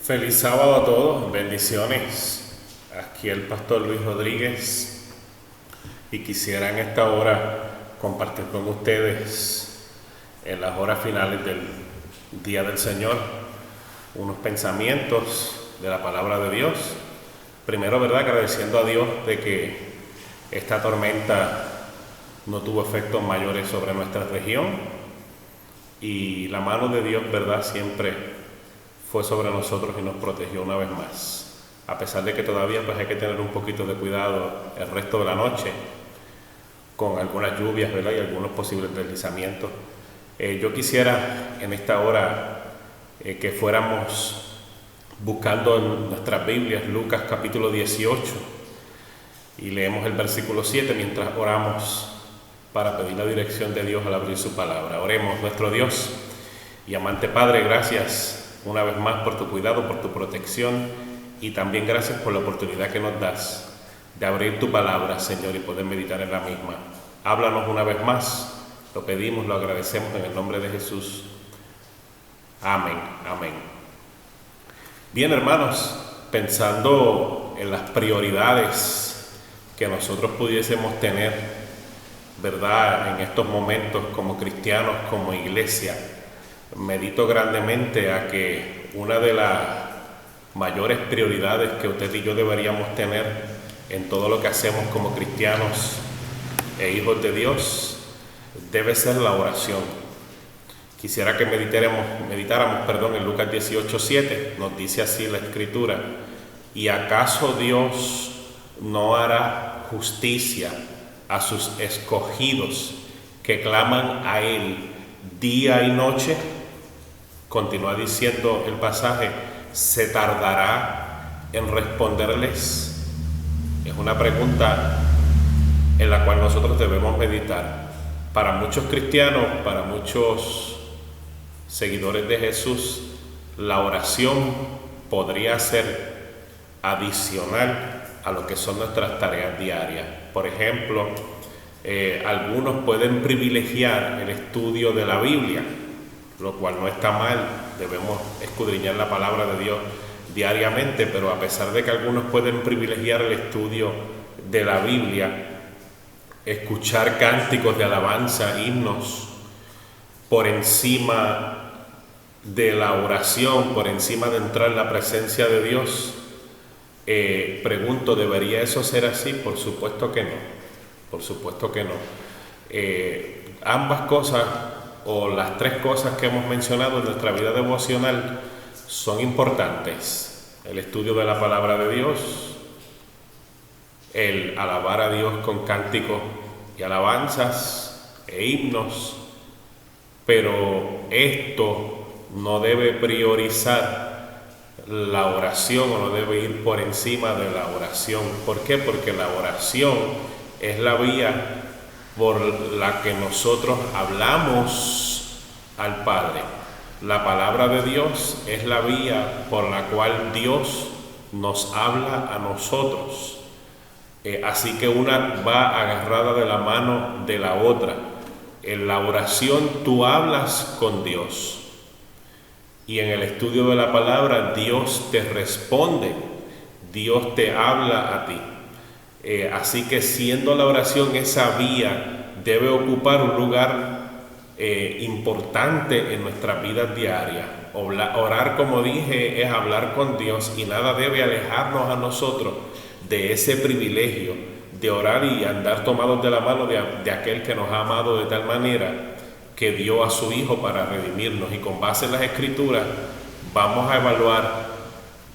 Feliz sábado a todos, bendiciones. Aquí el pastor Luis Rodríguez y quisiera en esta hora compartir con ustedes en las horas finales del Día del Señor unos pensamientos de la palabra de Dios. Primero, ¿verdad? Agradeciendo a Dios de que esta tormenta no tuvo efectos mayores sobre nuestra región y la mano de Dios, ¿verdad? Siempre fue sobre nosotros y nos protegió una vez más. A pesar de que todavía pues hay que tener un poquito de cuidado el resto de la noche con algunas lluvias, ¿verdad? Y algunos posibles deslizamientos. Yo quisiera en esta hora que fuéramos buscando en nuestras Biblias Lucas capítulo 18 y leemos el versículo 7 mientras oramos para pedir la dirección de Dios al abrir su palabra. Oremos. Nuestro Dios y amante Padre, gracias una vez más por tu cuidado, por tu protección y también gracias por la oportunidad que nos das de abrir tu palabra, Señor, y poder meditar en la misma. Háblanos una vez más, lo pedimos, lo agradecemos en el nombre de Jesús. Amén, amén. Bien, hermanos, pensando en las prioridades que nosotros pudiésemos tener, ¿verdad?, en estos momentos como cristianos, como iglesia, medito grandemente a que una de las mayores prioridades que usted y yo deberíamos tener en todo lo que hacemos como cristianos e hijos de Dios debe ser la oración. Quisiera que meditáramos en Lucas 18:7, nos dice así la Escritura: ¿y acaso Dios no hará justicia a sus escogidos que claman a Él día y noche? Continúa diciendo el pasaje: ¿se tardará en responderles? Es una pregunta en la cual nosotros debemos meditar. Para muchos cristianos, para muchos seguidores de Jesús, la oración podría ser adicional a lo que son nuestras tareas diarias. Por ejemplo, algunos pueden privilegiar el estudio de la Biblia, lo cual no está mal, debemos escudriñar la palabra de Dios diariamente, pero a pesar de que algunos pueden privilegiar el estudio de la Biblia, escuchar cánticos de alabanza, himnos, por encima de la oración, por encima de entrar en la presencia de Dios, pregunto, ¿debería eso ser así? Por supuesto que no, por supuesto que no. Ambas cosas, o las tres cosas que hemos mencionado en nuestra vida devocional, son importantes: el estudio de la palabra de Dios, el alabar a Dios con cánticos y alabanzas e himnos, pero esto no debe priorizar la oración o no debe ir por encima de la oración. ¿Por qué? Porque la oración es la vía por la que nosotros hablamos al Padre. La palabra de Dios es la vía por la cual Dios nos habla a nosotros. Así que una va agarrada de la mano de la otra. En la oración tú hablas con Dios y en el estudio de la palabra Dios te responde, Dios te habla a ti. Así que siendo la oración esa vía, debe ocupar un lugar importante en nuestras vidas diarias. Orar, como dije, es hablar con Dios y nada debe alejarnos a nosotros de ese privilegio de orar y andar tomados de la mano de aquel que nos ha amado de tal manera que dio a su Hijo para redimirnos. Y con base en las Escrituras vamos a evaluar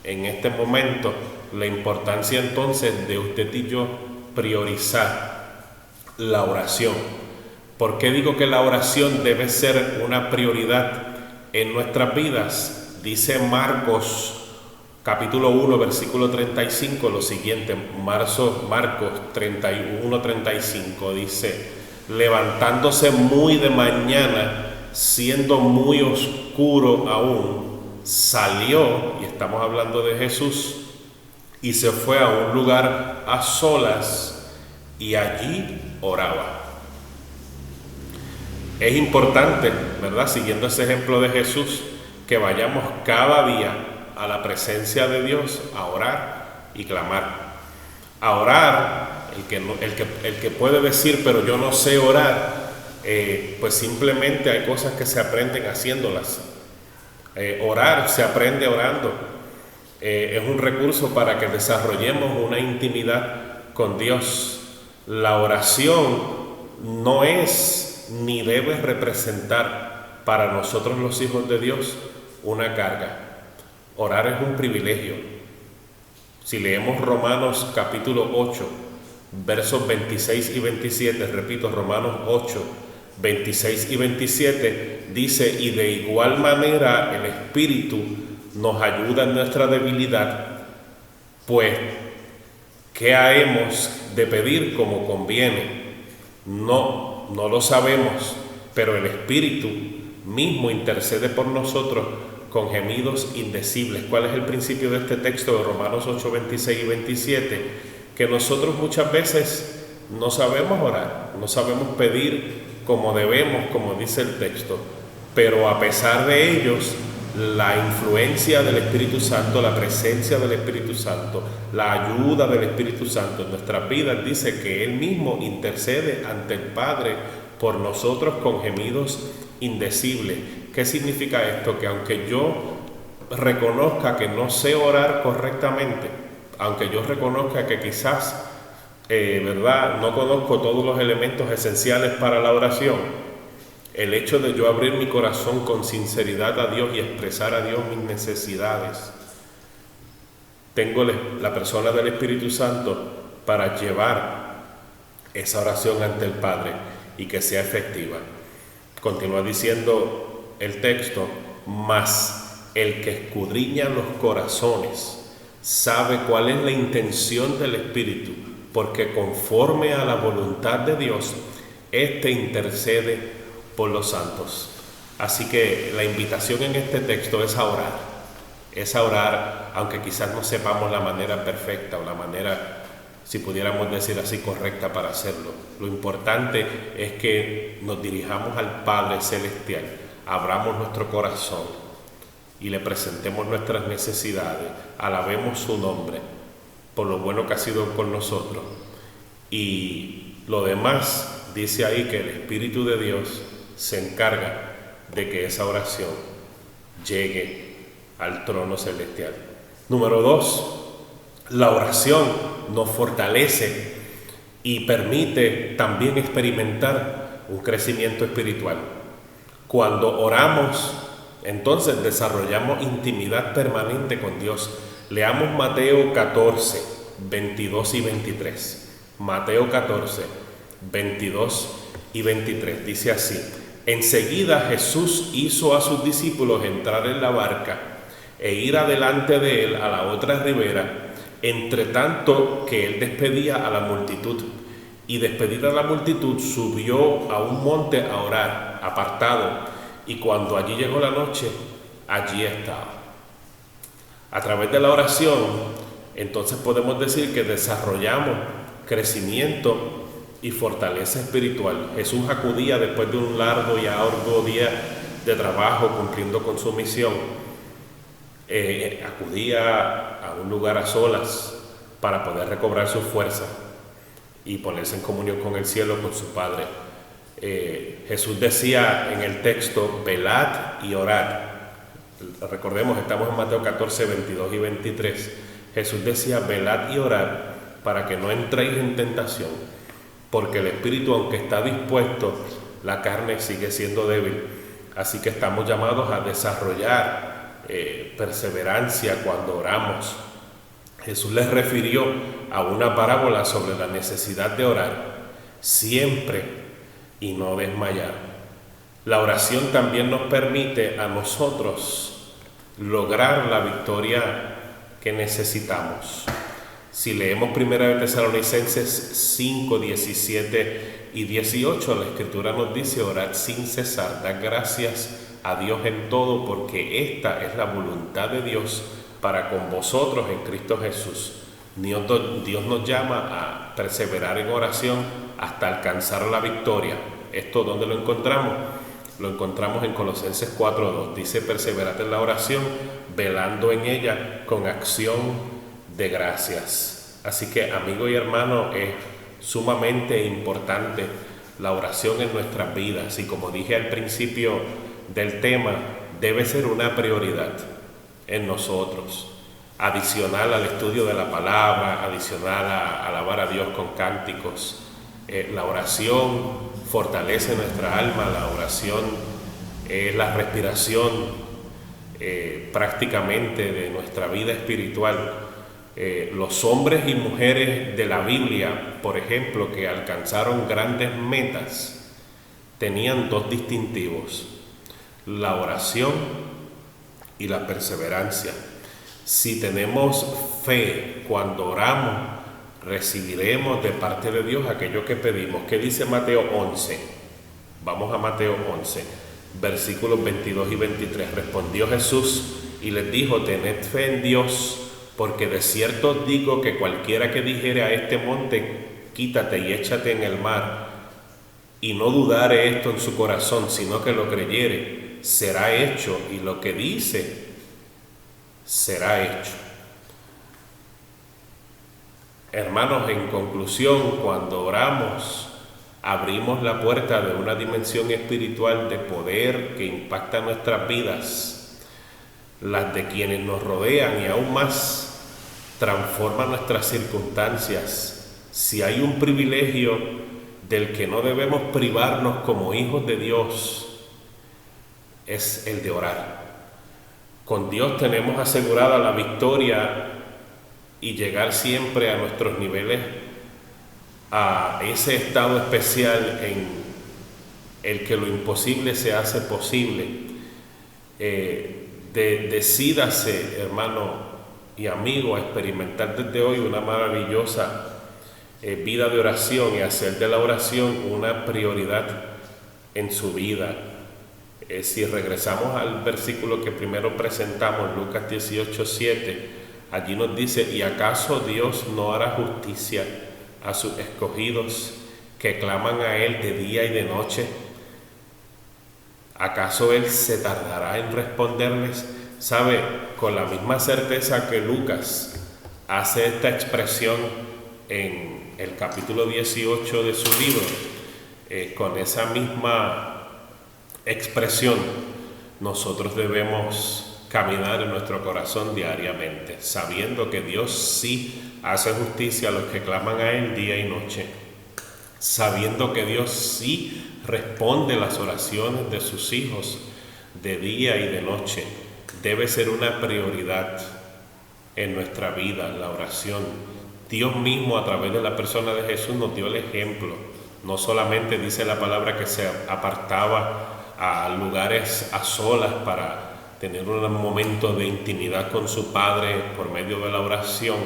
en este momento la importancia entonces de usted y yo priorizar la oración. ¿Por qué digo que la oración debe ser una prioridad en nuestras vidas? Dice Marcos capítulo 1 versículo 35 lo siguiente. Marcos 31:35 dice: levantándose muy de mañana, siendo muy oscuro aún, salió, y estamos hablando de Jesús, y se fue a un lugar a solas y allí oraba. Es importante, ¿verdad?, siguiendo ese ejemplo de Jesús, que vayamos cada día a la presencia de Dios a orar y clamar. A orar, el que puede decir, pero yo no sé orar, pues simplemente hay cosas que se aprenden haciéndolas. Orar se aprende orando. Es un recurso para que desarrollemos una intimidad con Dios. La oración no es ni debe representar para nosotros los hijos de Dios una carga. Orar es un privilegio. Si leemos Romanos capítulo 8, versos 26 y 27, repito, Romanos 8, 26 y 27, dice: y de igual manera el Espíritu nos ayuda en nuestra debilidad, pues ¿qué hemos de pedir como conviene? No lo sabemos, pero el Espíritu mismo intercede por nosotros con gemidos indecibles. ¿Cuál es el principio de este texto de Romanos 8, 26 y 27? Que nosotros muchas veces no sabemos orar, no sabemos pedir como debemos, como dice el texto, pero a pesar de ellos, la influencia del Espíritu Santo, la presencia del Espíritu Santo, la ayuda del Espíritu Santo en nuestras vidas, dice que Él mismo intercede ante el Padre por nosotros con gemidos indecibles. ¿Qué significa esto? Que aunque yo reconozca que no sé orar correctamente, aunque yo reconozca que quizás, ¿verdad?, no conozco todos los elementos esenciales para la oración, el hecho de yo abrir mi corazón con sinceridad a Dios y expresar a Dios mis necesidades, tengo la persona del Espíritu Santo para llevar esa oración ante el Padre y que sea efectiva. Continúa diciendo el texto: mas el que escudriña los corazones sabe cuál es la intención del Espíritu, porque conforme a la voluntad de Dios, éste intercede por los santos. Así que la invitación en este texto es a orar, aunque quizás no sepamos la manera perfecta o la manera, si pudiéramos decir así, correcta para hacerlo. Lo importante es que nos dirijamos al Padre Celestial, abramos nuestro corazón y le presentemos nuestras necesidades, alabemos su nombre por lo bueno que ha sido con nosotros, y lo demás dice ahí que el Espíritu de Dios se encarga de que esa oración llegue al trono celestial. Número 2, la oración nos fortalece y permite también experimentar un crecimiento espiritual. Cuando oramos, entonces desarrollamos intimidad permanente con Dios. Leamos Mateo 14, 22 y 23. Mateo 14, 22 y 23. Dice así: enseguida Jesús hizo a sus discípulos entrar en la barca e ir adelante de él a la otra ribera, entre tanto que él despedía a la multitud. Y despedida la multitud, subió a un monte a orar, apartado, y cuando allí llegó la noche, allí estaba. A través de la oración, entonces podemos decir que desarrollamos crecimiento y fortaleza espiritual. Jesús acudía después de un largo y arduo día de trabajo cumpliendo con su misión. Acudía a un lugar a solas para poder recobrar su fuerza y ponerse en comunión con el cielo, con su Padre. Jesús decía en el texto: velad y orad. Recordemos, estamos en Mateo 14, 22 y 23. Jesús decía: velad y orad para que no entréis en tentación, porque el espíritu, aunque está dispuesto, la carne sigue siendo débil. Así que estamos llamados a desarrollar perseverancia cuando oramos. Jesús les refirió a una parábola sobre la necesidad de orar siempre y no desmayar. La oración también nos permite a nosotros lograr la victoria que necesitamos. Si leemos 1 Tesalonicenses 5, 17 y 18, la Escritura nos dice: orad sin cesar, dad gracias a Dios en todo, porque esta es la voluntad de Dios para con vosotros en Cristo Jesús. Dios nos llama a perseverar en oración hasta alcanzar la victoria. ¿Esto dónde lo encontramos? Lo encontramos en Colosenses 4:2. Dice: perseverad en la oración, velando en ella con acción de gracias. Así que, amigo y hermano, es sumamente importante la oración en nuestras vidas, y como dije al principio del tema, debe ser una prioridad en nosotros, adicional al estudio de la palabra, adicional a alabar a Dios con cánticos. La oración fortalece nuestra alma, la oración es la respiración prácticamente de nuestra vida espiritual. Los hombres y mujeres de la Biblia, por ejemplo, que alcanzaron grandes metas, tenían dos distintivos: la oración y la perseverancia. Si tenemos fe cuando oramos, recibiremos de parte de Dios aquello que pedimos. ¿Qué dice Mateo 11? Vamos a Mateo 11, versículos 22 y 23. Respondió Jesús y les dijo: tened fe en Dios, porque de cierto os digo que cualquiera que dijere a este monte, quítate y échate en el mar, y no dudare esto en su corazón, sino que lo creyere, será hecho, y lo que dice será hecho. Hermanos, en conclusión, cuando oramos, abrimos la puerta de una dimensión espiritual de poder que impacta nuestras vidas, las de quienes nos rodean, y aún más transforma nuestras circunstancias. Si hay un privilegio del que no debemos privarnos como hijos de Dios, es el de orar. Con Dios tenemos asegurada la victoria y llegar siempre a nuestros niveles, a ese estado especial en el que lo imposible se hace posible. Decídase, hermano y amigo, a experimentar desde hoy una maravillosa vida de oración y hacer de la oración una prioridad en su vida. Si regresamos al versículo que primero presentamos, Lucas 18:7, allí nos dice: ¿y acaso Dios no hará justicia a sus escogidos que claman a Él de día y de noche? ¿Acaso Él se tardará en responderles? ¿Sabe? Con la misma certeza que Lucas hace esta expresión en el capítulo 18 de su libro, con esa misma expresión nosotros debemos caminar en nuestro corazón diariamente, sabiendo que Dios sí hace justicia a los que claman a Él día y noche, sabiendo que Dios sí responde las oraciones de sus hijos de día y de noche. Debe ser una prioridad en nuestra vida la oración. Dios mismo, a través de la persona de Jesús, nos dio el ejemplo. No solamente dice la palabra que se apartaba a lugares a solas para tener un momento de intimidad con su Padre por medio de la oración,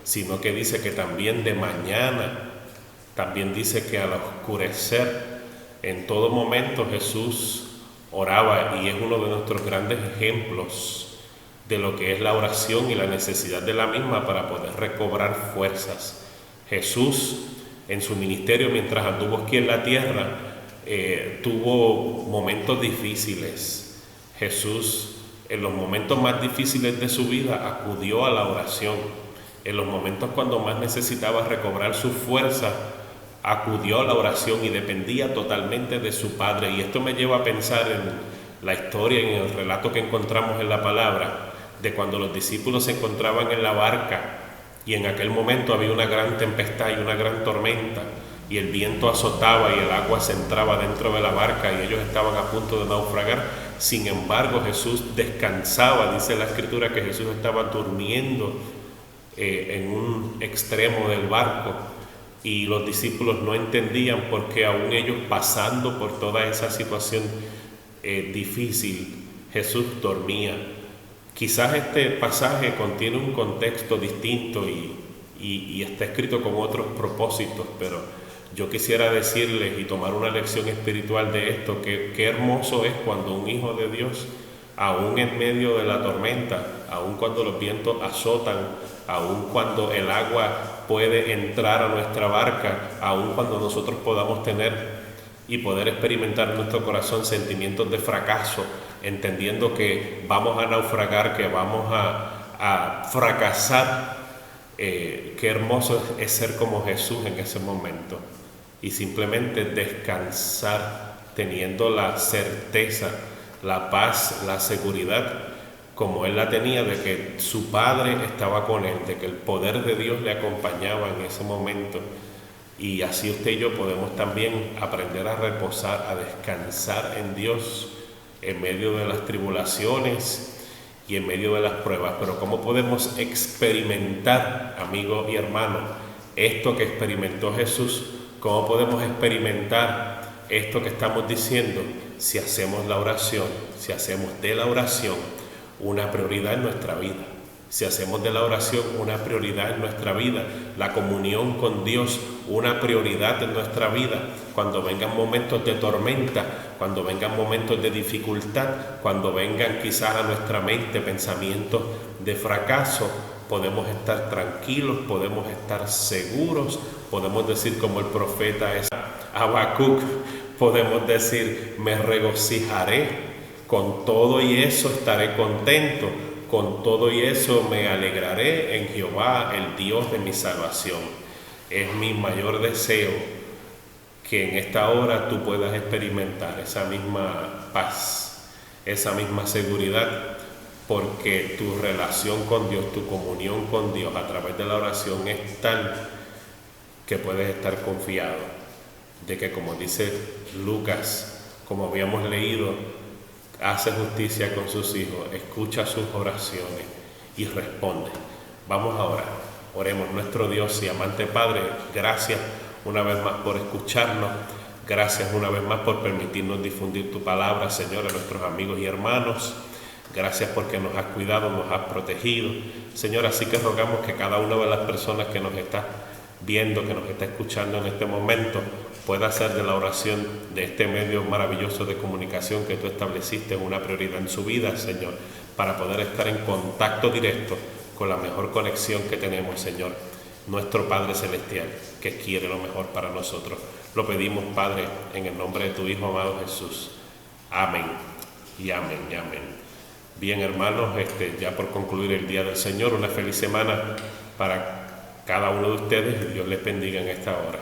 sino que dice que también de mañana, también dice que al oscurecer, en todo momento Jesús oraba, y es uno de nuestros grandes ejemplos de lo que es la oración y la necesidad de la misma para poder recobrar fuerzas. Jesús, en su ministerio, mientras anduvo aquí en la tierra, tuvo momentos difíciles. Jesús, en los momentos más difíciles de su vida, acudió a la oración. En los momentos cuando más necesitaba recobrar su fuerza, acudió a la oración y dependía totalmente de su Padre. Y esto me lleva a pensar en la historia, en el relato que encontramos en la palabra, de cuando los discípulos se encontraban en la barca y en aquel momento había una gran tempestad y una gran tormenta, y el viento azotaba y el agua se entraba dentro de la barca y ellos estaban a punto de naufragar. Sin embargo, Jesús descansaba. Dice la Escritura que Jesús estaba durmiendo en un extremo del barco, y los discípulos no entendían por qué, aún ellos pasando por toda esa situación difícil, Jesús dormía. Quizás este pasaje contiene un contexto distinto y está escrito con otros propósitos, pero yo quisiera decirles y tomar una lección espiritual de esto, que qué hermoso es cuando un hijo de Dios, aún en medio de la tormenta, aún cuando los vientos azotan, aún cuando el agua puede entrar a nuestra barca, aún cuando nosotros podamos tener y poder experimentar en nuestro corazón sentimientos de fracaso, entendiendo que vamos a naufragar, que vamos a fracasar. Qué hermoso es ser como Jesús en ese momento y simplemente descansar teniendo la certeza, la paz, la seguridad como él la tenía de que su Padre estaba con él, de que el poder de Dios le acompañaba en ese momento. Y así usted y yo podemos también aprender a reposar, a descansar en Dios en medio de las tribulaciones y en medio de las pruebas. Pero ¿cómo podemos experimentar, amigo y hermano, esto que experimentó Jesús? ¿Cómo podemos experimentar esto que estamos diciendo? Si hacemos la oración, si hacemos de la oración una prioridad en nuestra vida. Si hacemos de la oración una prioridad en nuestra vida, la comunión con Dios una prioridad en nuestra vida, cuando vengan momentos de tormenta, cuando vengan momentos de dificultad, cuando vengan quizás a nuestra mente pensamientos de fracaso, podemos estar tranquilos, podemos estar seguros, podemos decir como el profeta Habacuc, podemos decir, me regocijaré, con todo y eso estaré contento. Con todo y eso me alegraré en Jehová, el Dios de mi salvación. Es mi mayor deseo que en esta hora tú puedas experimentar esa misma paz, esa misma seguridad, porque tu relación con Dios, tu comunión con Dios a través de la oración es tal que puedes estar confiado de que, como dice Lucas, como habíamos leído, hace justicia con sus hijos, escucha sus oraciones y responde. Vamos a orar. Oremos. Nuestro Dios y amante Padre, gracias una vez más por escucharnos. Gracias una vez más por permitirnos difundir tu palabra, Señor, a nuestros amigos y hermanos. Gracias porque nos has cuidado, nos has protegido. Señor, así que rogamos que cada una de las personas que nos está viendo, que nos está escuchando en este momento, pueda hacer de la oración, de este medio maravilloso de comunicación que tú estableciste, una prioridad en su vida, Señor, para poder estar en contacto directo con la mejor conexión que tenemos, Señor, nuestro Padre Celestial, que quiere lo mejor para nosotros. Lo pedimos, Padre, en el nombre de tu Hijo amado Jesús. Amén y amén y amén. Bien, hermanos, ya por concluir el Día del Señor, una feliz semana para cada uno de ustedes y Dios les bendiga en esta hora.